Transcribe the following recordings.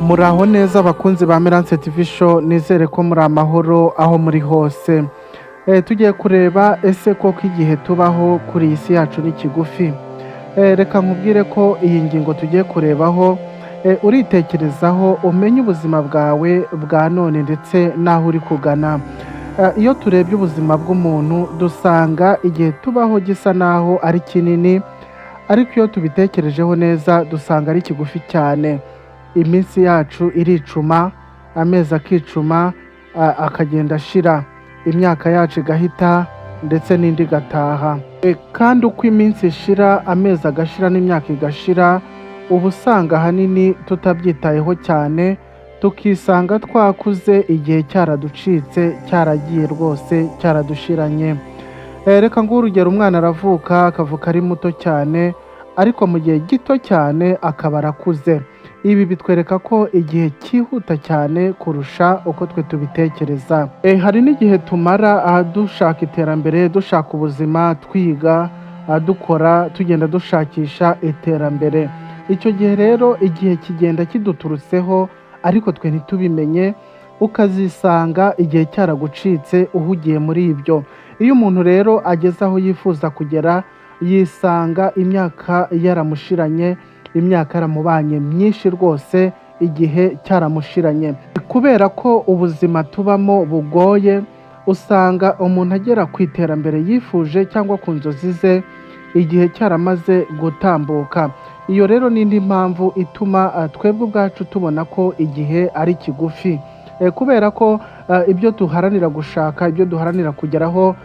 Muraho neza abakunzi ba Merance TV Show, nizere ko muri amahoro aho muri hose. Tugiye kureba ese koko igihe tubaho kuri iyi si yacu ni kigufi. Reka nkubwire ko iyi ngingo tugiye kurebaho, uritekerezaho umenye ubuzima bwawe bwa none ndetse n'aho uri kugana. Iyo turebye ubuzima bw'umuntu dusanga igihe tubaho gisa naho ari kinini, ariko iyo tubitekerejeho neza dusanga ari kigufi cyane. Iminsi yacu iricuma, amezi akicuma, akagenda ashira, imyaka yacu igahita ndetse n'indi igataha. Kandi uko iminsi ishira, amezi agashira n'imyaka igashira, uba usanga ahanini tutabyitayeho cyane, tukisanga twakuze igihe cyaraducitse, cyaragiye rwose, cyaradushiranye. Reka nguhe urugero, umwana aravuka, akavuka ari muto cyane, ariko mu gihe gito cyane akaba arakuze. Ibi bitwereka ko igihe cyihuta cyane kurusha uko twe tubitekereza. Hari n'igihe tumara dushaka iterambere, dushaka ubuzima, twiga, dukora, tugenda dushakisha iterambere. Icyo gihe rero igihe kigenda kiduturutseho, ariko twe ntitubimenye, ukazisanga igihe cyaragucitse uhugiye muri ibyo. Iyo umuntu rero ageze aho yifuza kugera, yisanga imyaka yaramushiranye, imyaka yaramubanye myinshi rwose, igihe cyaramushiranye. Kubera ko ubuzima tubamo bugoye, usanga umuntu agera ku iterambere yifuje cyangwa ku nzozi ze, igihe cyaramaze gutambuka. Iyo rero ni indi mpamvu ituma twebwe ubwacu tubona ko igihe ari kigufi. Kubera ko ibyo duharanira gushaka, ibyo duharanira kugeraho,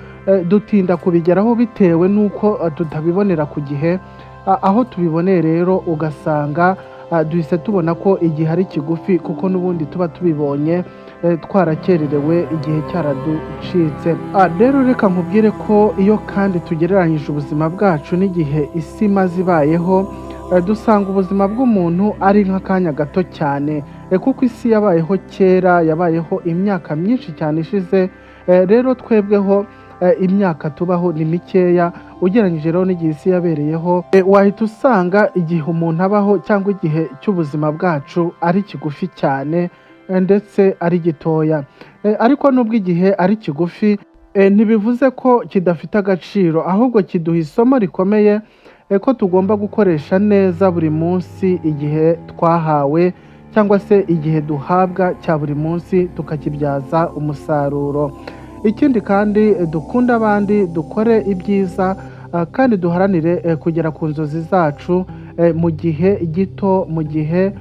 dutinda kubigeraho bitewe n'uko tutabibonera ku gihe. Aho tubiboneye rero ugasanga duhise tubona ko igihe ari kigufi, kuko n'ubundi tuba tubibonye twarakererewe, igihe cyaraducitse. Rero reka nkubwire ko iyo kandi tugereranyije ubuzima bwacu n'igihe isi imaze ibayeho, dusanga ubuzima bw'umuntu ari nk'akanya gato cyane, kuko isi yabayeho kera, yabayeho imyaka myinshi cyane ishize. Rero twebweho imyaka tubaho ni mikeya ugereranyije rero n'igihe isi yabereyeho. Wahita usanga igihe umuntu abaho cyangwa igihe cy'ubuzima bwacu ari kigufi cyane, ndetse ari gitoya. Ariko nubwo igihe ari kigufi, ntibivuze ko kidafite agaciro, ahubwo kiduha isomo rikomeye, ko tugomba gukoresha neza buri munsi igihe twahawe, cyangwa se igihe duhabwa cya buri munsi tukakibyaza umusaruro. Ikindi kandi dukunda abandi, dukore ibyiza, kandi duharanire kugera ku nzozi zacu mu gihe gito, mu gihe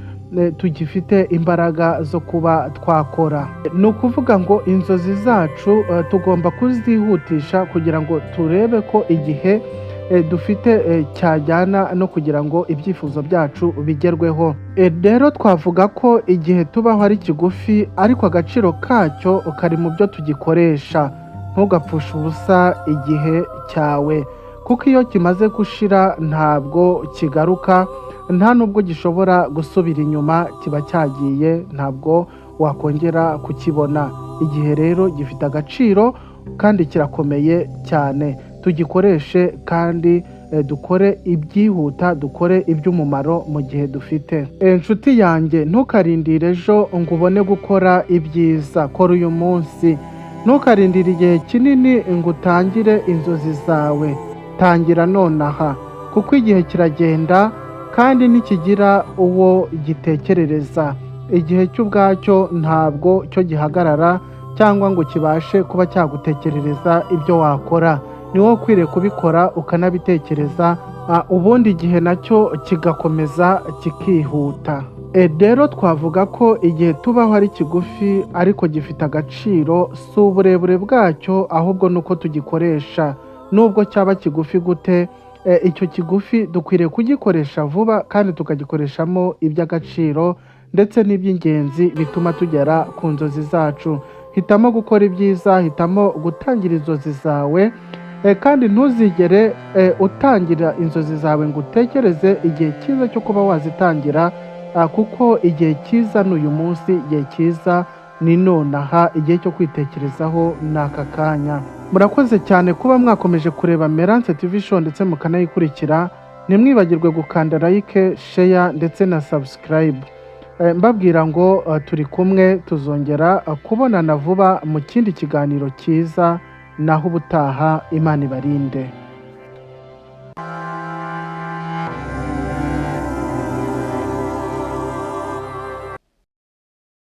tugifite imbaraga zo kuba twakora. Ni ukuvuga ngo inzozi zacu tugomba kuzihutisha kugira ngo turebe ko igihe dufite cyajyana no kugira ngo ibyifuzo byacu bigerweho. Rero twavuga ko igihe tubaho ari kigufi, ariko agaciro kacyo kari mu byo tugikoresha. Ntugapfushe ubusa igihe cyawe, kuko iyo kimaze gushira ntabwo kigaruka, nta nubwo gishobora gusubira inyuma, kiba cyagiye, ntabwo wakongera kukibona. Igihe rero gifite agaciro kandi kirakomeye cyane. Tugikoreshe kandi dukore ibyihuta, dukore iby'umumaro mu gihe dufite. Inshuti yanjye, ntukarindire ejo ngo ubone gukora ibyiza, kora uyu munsi. Ntukarindire igihe kinini ngo utangire inzozi zawe, tangira nonaha, kuko igihe kiragenda kandi ntikigira uwo gitekerereza. Igihe cy'ubwacyo ntabwo cyo gihagarara cyangwa ngo kibashe kuba cyagutekerereza ibyo wakora. Ni wowe ukwiriye kubikora ukanabitekereza, ubundi igihe nacyo kigakomeza kikihuta. Rero twavuga ko igihe tubaho ari kigufi, ariko gifite agaciro, si uburebure bwacyo, ahubwo ni uko tugikoresha. Nubwo cyaba kigufi gute, icyo kigufi dukwiriye kugikoresha vuba, kandi tukagikoreshamo iby'agaciro ndetse n'iby'ingenzi bituma tugera ku nzozi zacu. Hitamo gukora ibyiza, hitamo gutangira inzozi zawe, kandi ntuzigere utangira inzozi zawe ngo utekereze igihe cyiza cyo kuba wazitangira, kuko igihe cyiza ni uyu munsi, igihe cyiza ni nonaha, igihe cyo kwitekerezaho ni aka kanya. Murakoze cyane kuba mwakomeje kureba Merance TV Show ndetse mukanayikurikira. Ntimwibagirwe gukanda like, share ndetse na subscribe. mbabwira ngo turi kumwe tuzongera kubonana vuba mu kindi kiganiro cyiza naho ubutaha Imana ibarinde.